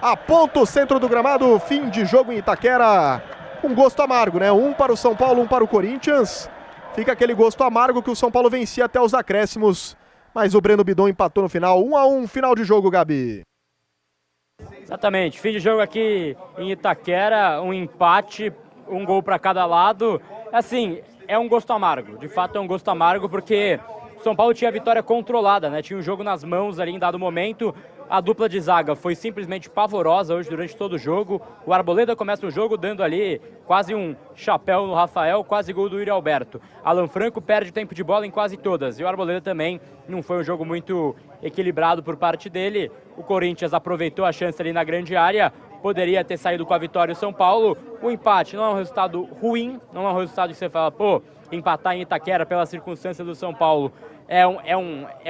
Aponta o centro do gramado, fim de jogo em Itaquera. Um gosto amargo, né? Um para o São Paulo, um para o Corinthians. Fica aquele gosto amargo que o São Paulo vencia até os acréscimos. Mas o Breno Bidon empatou no final. 1-1, final de jogo, Gabi. Exatamente, fim de jogo aqui em Itaquera, um empate, um gol para cada lado. Assim, é um gosto amargo, de fato é um gosto amargo porque o São Paulo tinha a vitória controlada, né? Tinha o jogo nas mãos ali em dado momento. A dupla de zaga foi simplesmente pavorosa hoje durante todo o jogo. O Arboleda começa o jogo dando ali quase um chapéu no Rafael, quase gol do Yuri Alberto. Alan Franco perde tempo de bola em quase todas. E o Arboleda também não foi um jogo muito equilibrado por parte dele. O Corinthians aproveitou a chance ali na grande área. Poderia ter saído com a vitória o São Paulo. O empate não é um resultado ruim, não é um resultado que você fala, pô, empatar em Itaquera pela circunstância do São Paulo é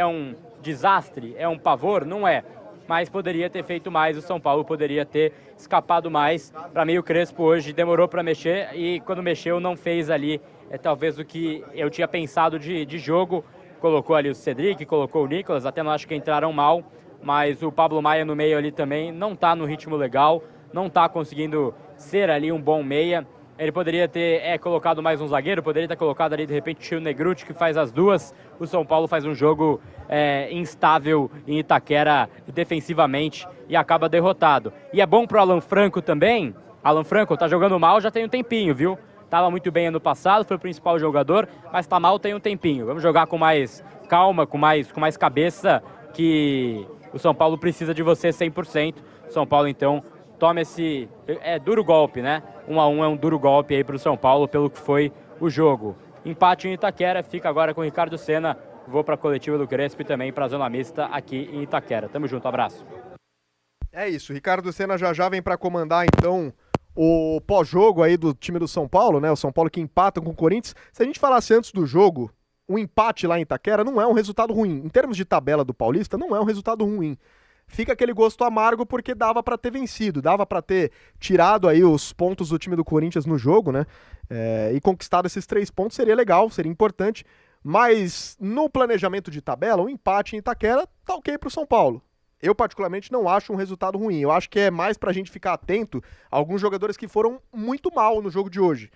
um desastre, é um pavor, não é. Mas poderia ter feito mais, o São Paulo poderia ter escapado mais. Para mim o Crespo hoje demorou para mexer e quando mexeu não fez ali talvez o que eu tinha pensado de jogo. Colocou ali o Cedric, colocou o Nicolas, até não acho que entraram mal, mas o Pablo Maia no meio ali também não está no ritmo legal, não está conseguindo ser ali um bom meia. Ele poderia ter colocado mais um zagueiro, poderia ter colocado ali de repente o Chio Negruti, que faz as duas. O São Paulo faz um jogo instável em Itaquera defensivamente e acaba derrotado. E é bom pro Alan Franco também. Alan Franco tá jogando mal já tem um tempinho, viu? Tava muito bem ano passado, foi o principal jogador, mas tá mal tem um tempinho. Vamos jogar com mais calma, com mais cabeça, que o São Paulo precisa de você 100%. O São Paulo então toma esse duro golpe, né? 1-1 é um duro golpe aí pro São Paulo pelo que foi o jogo. Empate em Itaquera, fica agora com o Ricardo Senna. Vou para a coletiva do Crespo e também para a zona mista aqui em Itaquera. Tamo junto, abraço. É isso, Ricardo Senna já vem para comandar então o pós-jogo aí do time do São Paulo, né? O São Paulo que empata com o Corinthians. Se a gente falasse antes do jogo, o empate lá em Itaquera não é um resultado ruim. Em termos de tabela do Paulista, não é um resultado ruim. Fica aquele gosto amargo porque dava para ter vencido, dava para ter tirado aí os pontos do time do Corinthians no jogo, né? E conquistado esses 3 pontos seria legal, seria importante. Mas no planejamento de tabela, o empate em Itaquera tá ok pro São Paulo. Eu particularmente não acho um resultado ruim. Eu acho que é mais pra gente ficar atento a alguns jogadores que foram muito mal no jogo de hoje.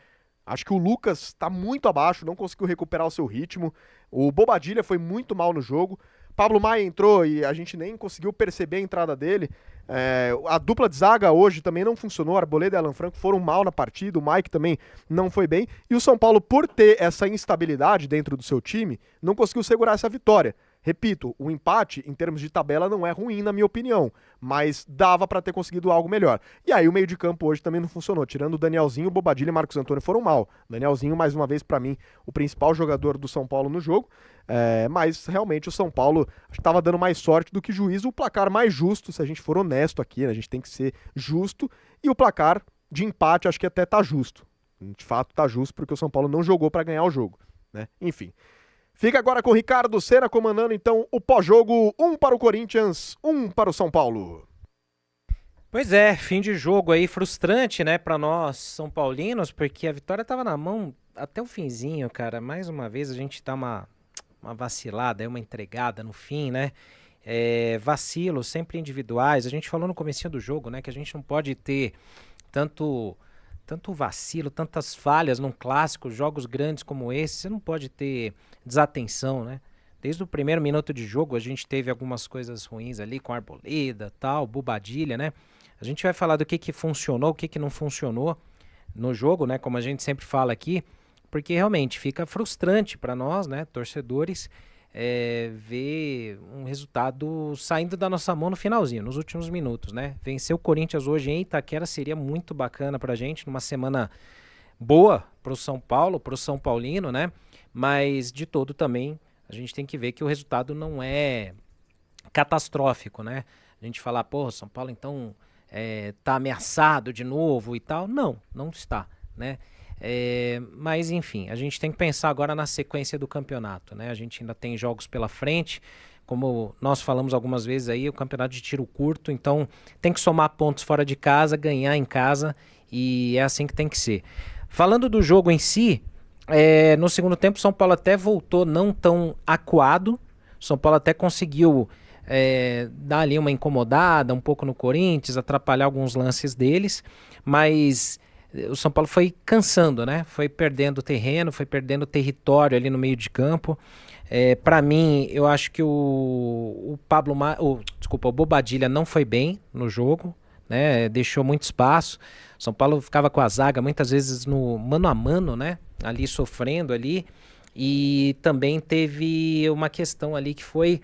Acho que o Lucas tá muito abaixo, não conseguiu recuperar o seu ritmo. O Bobadilha foi muito mal no jogo. Pablo Maia entrou e a gente nem conseguiu perceber a entrada dele. A dupla de zaga hoje também não funcionou. Arboleda e Alan Franco foram mal na partida. O Mike também não foi bem. E o São Paulo, por ter essa instabilidade dentro do seu time, não conseguiu segurar essa vitória. Repito, o empate, em termos de tabela, não é ruim, na minha opinião, mas dava para ter conseguido algo melhor. E aí o meio de campo hoje também não funcionou, tirando o Danielzinho, o Bobadilha e Marcos Antônio foram mal. Danielzinho, mais uma vez, para mim, o principal jogador do São Paulo no jogo, mas realmente o São Paulo estava dando mais sorte do que juízo, o placar mais justo, se a gente for honesto aqui, né? A gente tem que ser justo, e o placar de empate acho que até tá justo. De fato tá justo, porque o São Paulo não jogou para ganhar o jogo, né? Enfim. Fica agora com o Ricardo Senna comandando então o pós-jogo, 1 para o Corinthians, 1 para o São Paulo. Pois é, fim de jogo aí frustrante, né, para nós São Paulinos, porque a vitória tava na mão até o finzinho, cara. Mais uma vez a gente dá uma vacilada, uma entregada no fim, né? Vacilos sempre individuais. A gente falou no comecinho do jogo, né, que a gente não pode ter tanto vacilo, tantas falhas num clássico, jogos grandes como esse, você não pode ter desatenção, né? Desde o primeiro minuto de jogo a gente teve algumas coisas ruins ali com a Arboleda, tal, Bobadilha, né? A gente vai falar do que funcionou, o que não funcionou no jogo, né? Como a gente sempre fala aqui, porque realmente fica frustrante para nós, né, torcedores, ver um resultado saindo da nossa mão no finalzinho, nos últimos minutos, né? Vencer o Corinthians hoje em Itaquera seria muito bacana pra gente, numa semana boa pro São Paulo, pro São Paulino, né? Mas de todo também a gente tem que ver que o resultado não é catastrófico, né? A gente falar, pô, São Paulo então tá ameaçado de novo e tal. Não está, né? Mas enfim, a gente tem que pensar agora na sequência do campeonato, né? A gente ainda tem jogos pela frente, como nós falamos algumas vezes aí, o campeonato de tiro curto, então tem que somar pontos fora de casa, ganhar em casa, e é assim que tem que ser. Falando do jogo em si, no segundo tempo o São Paulo até voltou não tão acuado, o São Paulo até conseguiu dar ali uma incomodada um pouco no Corinthians, atrapalhar alguns lances deles, mas o São Paulo foi cansando, né? Foi perdendo terreno, foi perdendo território ali no meio de campo. Para mim, eu acho que o Bobadilla não foi bem no jogo, né? Deixou muito espaço. São Paulo ficava com a zaga muitas vezes no mano a mano, né? Ali sofrendo ali. E também teve uma questão ali que foi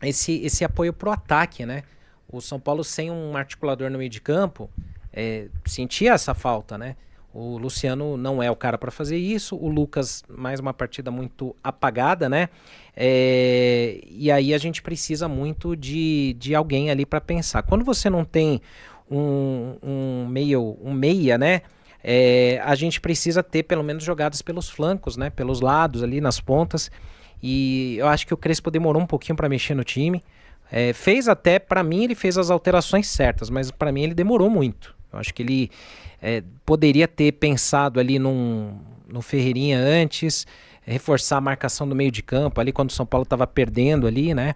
esse apoio pro ataque, né? O São Paulo sem um articulador no meio de campo sentia essa falta, né? O Luciano não é o cara para fazer isso. O Lucas, mais uma partida muito apagada, né? E aí a gente precisa muito de alguém ali para pensar. Quando você não tem um meia, né? A gente precisa ter pelo menos jogadas pelos flancos, né? Pelos lados ali, nas pontas. E eu acho que o Crespo demorou um pouquinho para mexer no time. Fez até, para mim, ele fez as alterações certas, mas para mim ele demorou muito. Eu acho que ele poderia ter pensado ali no Ferreirinha antes, reforçar a marcação do meio de campo, ali quando o São Paulo estava perdendo ali, né?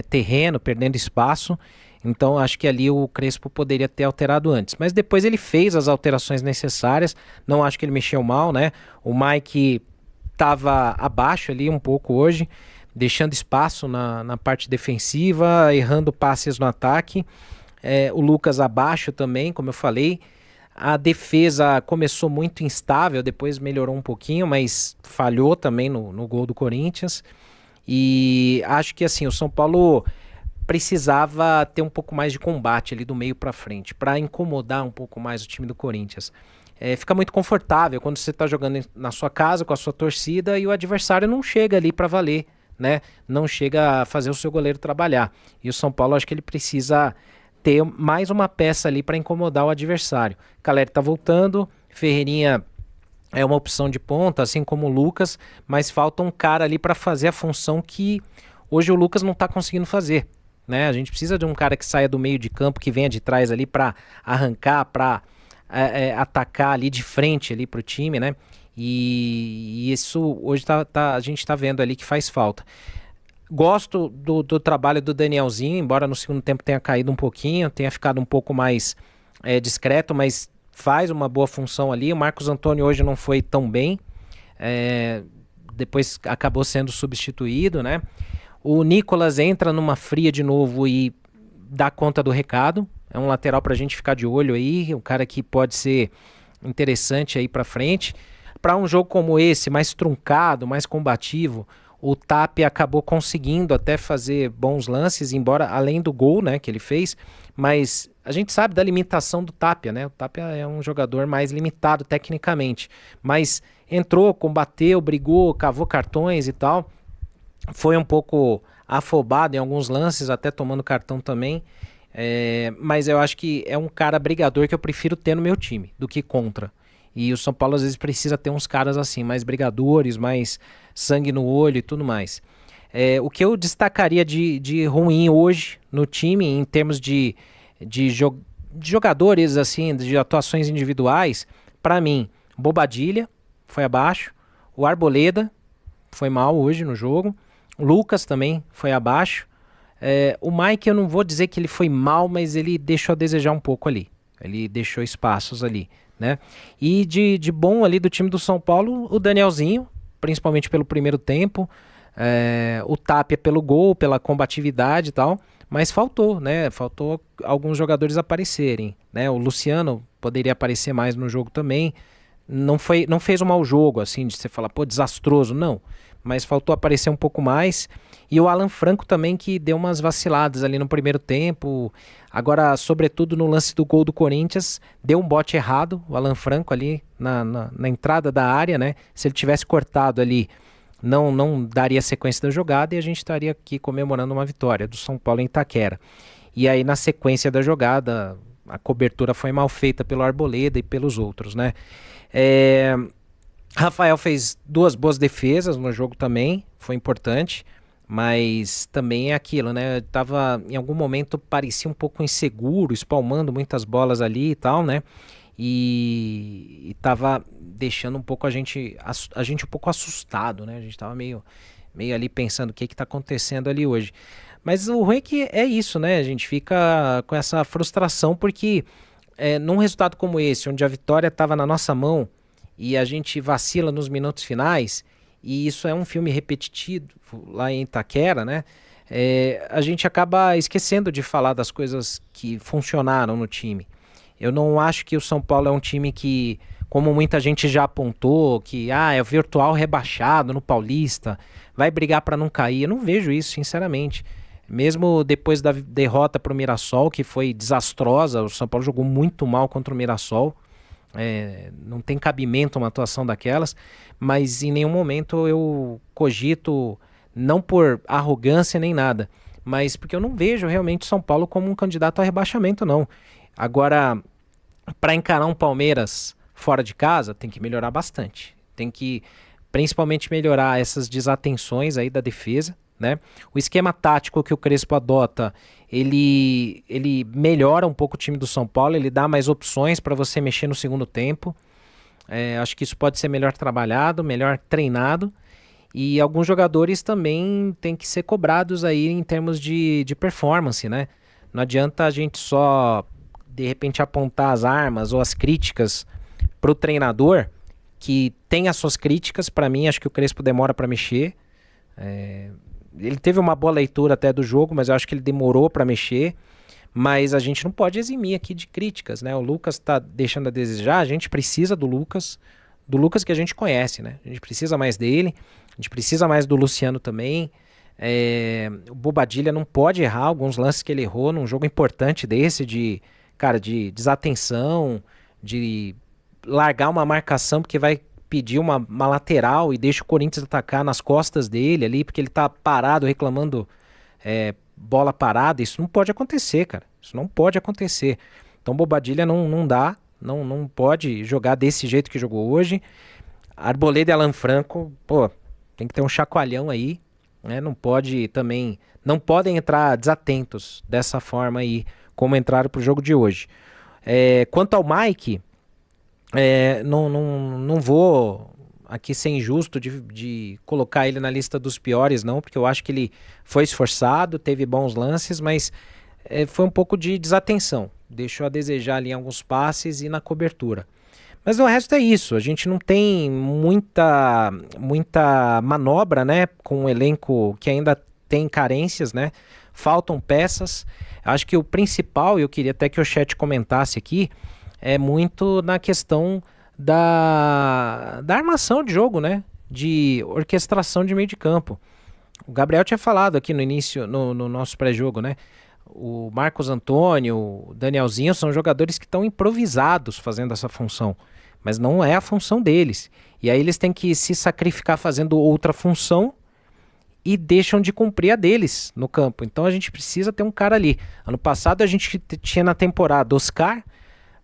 Terreno, perdendo espaço. Então acho que ali o Crespo poderia ter alterado antes. Mas depois ele fez as alterações necessárias, não acho que ele mexeu mal, né? O Mike estava abaixo ali um pouco hoje, deixando espaço na parte defensiva, errando passes no ataque. O Lucas abaixo também, como eu falei. A defesa começou muito instável, depois melhorou um pouquinho, mas falhou também no gol do Corinthians. E acho que assim, o São Paulo precisava ter um pouco mais de combate ali do meio para frente, para incomodar um pouco mais o time do Corinthians. Fica muito confortável quando você está jogando na sua casa com a sua torcida e o adversário não chega ali para valer, né? Não chega a fazer o seu goleiro trabalhar. E o São Paulo, acho que ele precisa ter mais uma peça ali para incomodar o adversário. Caleri tá voltando, Ferreirinha é uma opção de ponta, assim como o Lucas, mas falta um cara ali para fazer a função que hoje o Lucas não tá conseguindo fazer, né? A gente precisa de um cara que saia do meio de campo, que venha de trás ali para arrancar, para atacar ali de frente ali pro time, né? E isso hoje a gente tá vendo ali que faz falta. Gosto do trabalho do Danielzinho, embora no segundo tempo tenha caído um pouquinho, tenha ficado um pouco mais discreto, mas faz uma boa função ali. O Marcos Antônio hoje não foi tão bem, depois acabou sendo substituído, né? O Nicolas entra numa fria de novo e dá conta do recado. É um lateral pra gente ficar de olho aí, um cara que pode ser interessante aí pra frente. Para um jogo como esse, mais truncado, mais combativo, o Tapia acabou conseguindo até fazer bons lances, embora além do gol, né, que ele fez, mas a gente sabe da limitação do Tapia, né? O Tapia é um jogador mais limitado tecnicamente, mas entrou, combateu, brigou, cavou cartões e tal. Foi um pouco afobado em alguns lances, até tomando cartão também. Mas eu acho que é um cara brigador que eu prefiro ter no meu time do que contra. E o São Paulo às vezes precisa ter uns caras assim, mais brigadores, mais sangue no olho e tudo mais. O que eu destacaria de ruim hoje no time, em termos de jogadores, assim, de atuações individuais, para mim, Bobadilla foi abaixo, o Arboleda foi mal hoje no jogo, o Lucas também foi abaixo. O Mike, eu não vou dizer que ele foi mal, mas ele deixou a desejar um pouco ali. Ele deixou espaços ali, né? E de bom ali do time do São Paulo, o Danielzinho, principalmente pelo primeiro tempo, o Tapia pelo gol, pela combatividade e tal, mas faltou, né? Faltou alguns jogadores aparecerem, né? O Luciano poderia aparecer mais no jogo também. Não fez um mau jogo, assim, de você falar, pô, desastroso, não. Mas faltou aparecer um pouco mais. E o Alan Franco também, que deu umas vaciladas ali no primeiro tempo. Agora, sobretudo no lance do gol do Corinthians, deu um bote errado, o Alan Franco ali na entrada da área, né? Se ele tivesse cortado ali, não daria sequência da jogada e a gente estaria aqui comemorando uma vitória do São Paulo em Itaquera. E aí, na sequência da jogada, a cobertura foi mal feita pelo Arboleda e pelos outros, né? Rafael fez 2 boas defesas no jogo também, foi importante, mas também é aquilo, né? Em algum momento parecia um pouco inseguro, espalmando muitas bolas ali e tal, né? E tava deixando um pouco a gente um pouco assustado, né? A gente tava meio meio ali pensando o que está acontecendo ali hoje. Mas o ruim é que é isso, né? A gente fica com essa frustração porque num resultado como esse, onde a vitória estava na nossa mão e a gente vacila nos minutos finais, e isso é um filme repetitivo lá em Itaquera, né? A gente acaba esquecendo de falar das coisas que funcionaram no time. Eu não acho que o São Paulo é um time que, como muita gente já apontou, que é o virtual rebaixado no Paulista, vai brigar para não cair. Eu não vejo isso, sinceramente. Mesmo depois da derrota para o Mirassol, que foi desastrosa, o São Paulo jogou muito mal contra o Mirassol. Não tem cabimento uma atuação daquelas, mas em nenhum momento eu cogito, não por arrogância nem nada, mas porque eu não vejo realmente São Paulo como um candidato a rebaixamento, não. Agora, para encarar um Palmeiras fora de casa, tem que melhorar bastante. Tem que principalmente melhorar essas desatenções aí da defesa, né? O esquema tático que o Crespo adota, ele melhora um pouco o time do São Paulo, ele dá mais opções para você mexer no segundo tempo. Acho que isso pode ser melhor trabalhado, melhor treinado. E alguns jogadores também têm que ser cobrados aí em termos de performance, né? Não adianta a gente só, de repente, apontar as armas ou as críticas para o treinador, que tem as suas críticas. Para mim, acho que o Crespo demora para mexer. Ele teve uma boa leitura até do jogo, mas eu acho que ele demorou para mexer. Mas a gente não pode eximir aqui de críticas, né? O Lucas está deixando a desejar, a gente precisa do Lucas que a gente conhece, né? A gente precisa mais dele, a gente precisa mais do Luciano também. O Bobadilla não pode errar alguns lances que ele errou num jogo importante desse, de desatenção, de largar uma marcação porque vai pedir uma lateral e deixa o Corinthians atacar nas costas dele ali, porque ele tá parado reclamando bola parada. Isso não pode acontecer, cara. Isso não pode acontecer. Então Bobadilla não dá, não pode jogar desse jeito que jogou hoje. Arboleda e Alan Franco, tem que ter um chacoalhão aí, né? Não podem entrar desatentos dessa forma aí, como entraram pro jogo de hoje. Quanto ao Mike, não vou aqui ser injusto de colocar ele na lista dos piores, não, porque eu acho que ele foi esforçado, teve bons lances, mas foi um pouco de desatenção. Deixou a desejar ali em alguns passes e na cobertura. Mas o resto é isso, a gente não tem muita manobra, né, com um elenco que ainda tem carências, né, faltam peças. Acho que o principal, e eu queria até que o chat comentasse aqui, é muito na questão da armação de jogo, né, de orquestração de meio de campo. O Gabriel tinha falado aqui no início, no nosso pré-jogo, né, o Marcos Antônio, o Danielzinho são jogadores que estão improvisados fazendo essa função, mas não é a função deles. E aí eles têm que se sacrificar fazendo outra função e deixam de cumprir a deles no campo. Então a gente precisa ter um cara ali. Ano passado a gente tinha na temporada Oscar,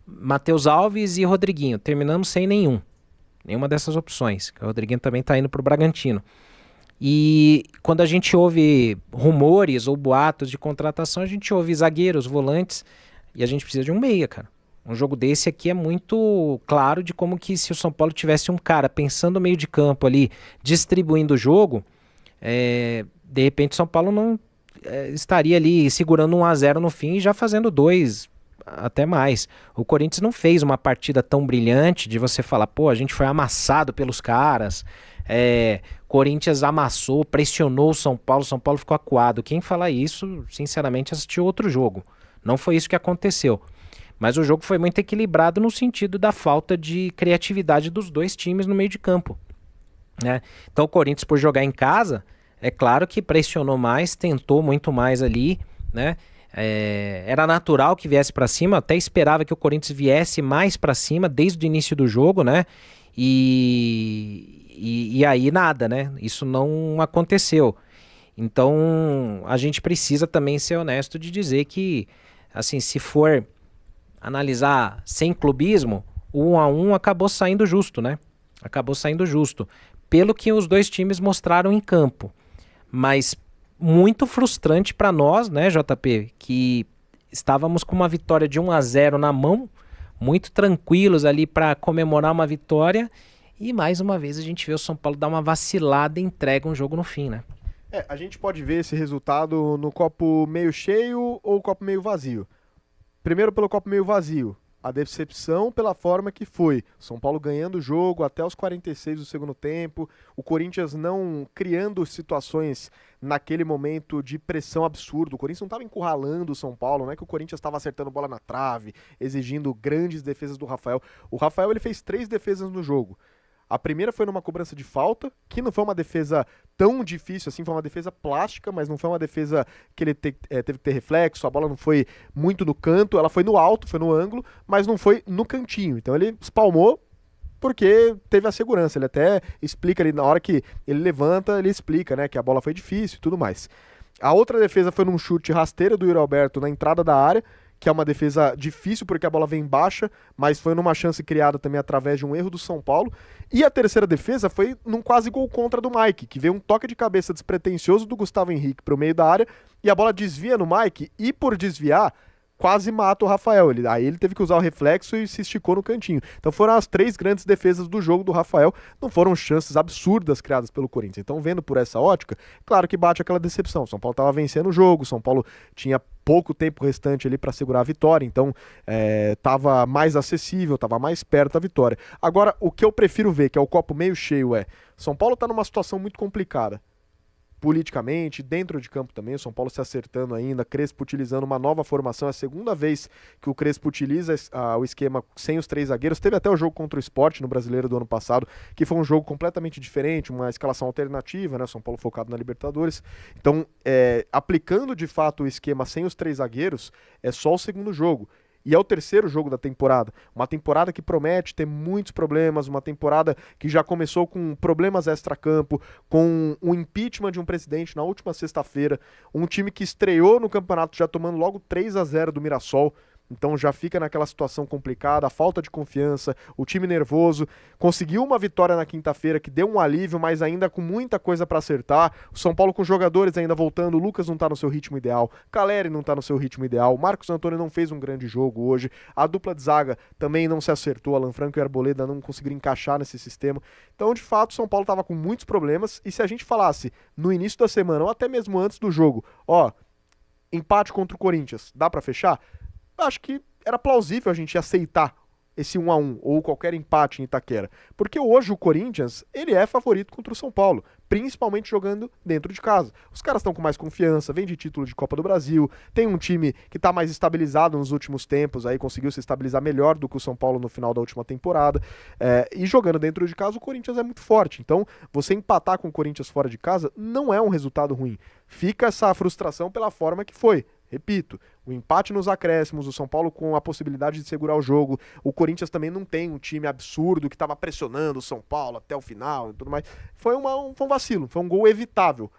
Matheus Alves e Rodriguinho. Terminamos sem nenhuma dessas opções. O Rodriguinho também está indo para o Bragantino. E quando a gente ouve rumores ou boatos de contratação, a gente ouve zagueiros, volantes, e a gente precisa de um meia, cara. Um jogo desse aqui é muito claro de como que se o São Paulo tivesse um cara pensando no meio de campo ali, distribuindo o jogo, de repente o São Paulo não estaria ali segurando 1-0 no fim e já fazendo 2, até mais. O Corinthians não fez uma partida tão brilhante de você falar, a gente foi amassado pelos caras, Corinthians amassou, pressionou o São Paulo ficou acuado. Quem falar isso, sinceramente, assistiu outro jogo. Não foi isso que aconteceu. Mas o jogo foi muito equilibrado no sentido da falta de criatividade dos dois times no meio de campo, né? Então o Corinthians, por jogar em casa, é claro que pressionou mais, tentou muito mais ali, né? Era natural que viesse para cima, até esperava que o Corinthians viesse mais para cima desde o início do jogo, né? E aí nada, né? Isso não aconteceu. Então a gente precisa também ser honesto de dizer que, assim, se for analisar sem clubismo, o 1-1 acabou saindo justo, né? Acabou saindo justo, pelo que os dois times mostraram em campo. Mas muito frustrante para nós, né, JP, que estávamos com uma vitória de 1-0 na mão, muito tranquilos ali para comemorar uma vitória, E mais uma vez a gente vê o São Paulo dar uma vacilada e entrega um jogo no fim, né? A gente pode ver esse resultado no copo meio cheio ou copo meio vazio. Primeiro pelo copo meio vazio. A decepção pela forma que foi. São Paulo ganhando o jogo até os 46 do segundo tempo. O Corinthians não criando situações naquele momento de pressão absurda. O Corinthians não estava encurralando o São Paulo. Não é que o Corinthians estava acertando bola na trave, exigindo grandes defesas do Rafael. O Rafael ele fez 3 defesas no jogo. A primeira foi numa cobrança de falta, que não foi uma defesa tão difícil assim, foi uma defesa plástica, mas não foi uma defesa que ele teve que ter reflexo, a bola não foi muito no canto, ela foi no alto, foi no ângulo, mas não foi no cantinho. Então ele espalmou porque teve a segurança. Ele até explica ali, na hora que ele levanta, ele explica, né, que a bola foi difícil e tudo mais. A outra defesa foi num chute rasteiro do Yuri Alberto na entrada da área, que é uma defesa difícil porque a bola vem baixa, mas foi numa chance criada também através de um erro do São Paulo. E a terceira defesa foi num quase gol contra do Mike, que veio um toque de cabeça despretensioso do Gustavo Henrique para o meio da área, e a bola desvia no Mike, e por desviar, quase mata o Rafael. Aí ele teve que usar o reflexo e se esticou no cantinho. Então foram as 3 grandes defesas do jogo do Rafael, não foram chances absurdas criadas pelo Corinthians. Então, vendo por essa ótica, claro que bate aquela decepção. O São Paulo estava vencendo o jogo, o São Paulo tinha pouco tempo restante ali para segurar a vitória, então estava mais acessível, estava mais perto da vitória. Agora, o que eu prefiro ver, que é o copo meio cheio, São Paulo está numa situação muito complicada. Politicamente, dentro de campo também, o São Paulo se acertando ainda, Crespo utilizando uma nova formação, é a segunda vez que o Crespo utiliza o esquema sem os 3 zagueiros, teve até o jogo contra o Sport no Brasileiro do ano passado, que foi um jogo completamente diferente, uma escalação alternativa, né, São Paulo focado na Libertadores, então aplicando de fato o esquema sem os 3 zagueiros, é só o segundo jogo. E é o terceiro jogo da temporada. Uma temporada que promete ter muitos problemas, uma temporada que já começou com problemas extracampo, com o impeachment de um presidente na última sexta-feira, um time que estreou no campeonato já tomando logo 3-0 do Mirassol. Então já fica naquela situação complicada, a falta de confiança, o time nervoso. Conseguiu uma vitória na quinta-feira que deu um alívio, mas ainda com muita coisa para acertar. O São Paulo com jogadores ainda voltando, o Lucas não tá no seu ritmo ideal, Caleri não tá no seu ritmo ideal, Marcos Antônio não fez um grande jogo hoje, a dupla de zaga também não se acertou, Alan Franco e Arboleda não conseguiram encaixar nesse sistema. Então, de fato, o São Paulo tava com muitos problemas, e se a gente falasse no início da semana, ou até mesmo antes do jogo, empate contra o Corinthians, dá para fechar? Acho que era plausível a gente aceitar esse 1-1 ou qualquer empate em Itaquera, porque hoje o Corinthians ele é favorito contra o São Paulo, principalmente jogando dentro de casa. Os caras estão com mais confiança, vem de título de Copa do Brasil, tem um time que está mais estabilizado nos últimos tempos, aí conseguiu se estabilizar melhor do que o São Paulo no final da última temporada, e jogando dentro de casa o Corinthians é muito forte, então você empatar com o Corinthians fora de casa não é um resultado ruim, fica essa frustração pela forma que foi. Repito, o empate nos acréscimos, o São Paulo com a possibilidade de segurar o jogo, o Corinthians também não tem um time absurdo que estava pressionando o São Paulo até o final e tudo mais. Foi um vacilo, foi um gol evitável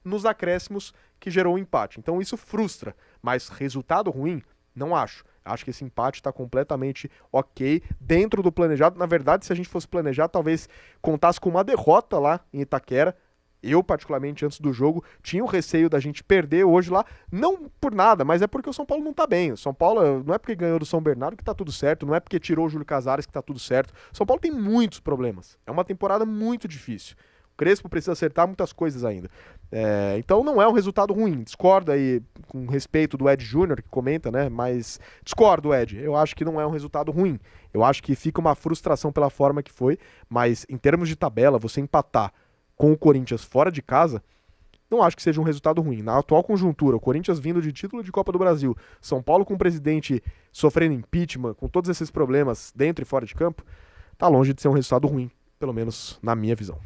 nos acréscimos que gerou o empate. Então isso frustra, mas resultado ruim, não acho. Acho que esse empate está completamente ok, dentro do planejado. Na verdade, se a gente fosse planejar, talvez contasse com uma derrota lá em Itaquera. Eu, particularmente, antes do jogo, tinha o receio da gente perder hoje lá, não por nada, mas é porque o São Paulo não tá bem. O São Paulo não é porque ganhou do São Bernardo que tá tudo certo, não é porque tirou o Júlio Casares que tá tudo certo. O São Paulo tem muitos problemas. É uma temporada muito difícil. O Crespo precisa acertar muitas coisas ainda. Então não é um resultado ruim. Discordo aí, com respeito do Ed Júnior, que comenta, né? Mas discordo, Ed. Eu acho que não é um resultado ruim. Eu acho que fica uma frustração pela forma que foi, mas em termos de tabela, você empatar com o Corinthians fora de casa, não acho que seja um resultado ruim. Na atual conjuntura, o Corinthians vindo de título de Copa do Brasil, São Paulo com o presidente sofrendo impeachment, com todos esses problemas dentro e fora de campo, tá longe de ser um resultado ruim, pelo menos na minha visão.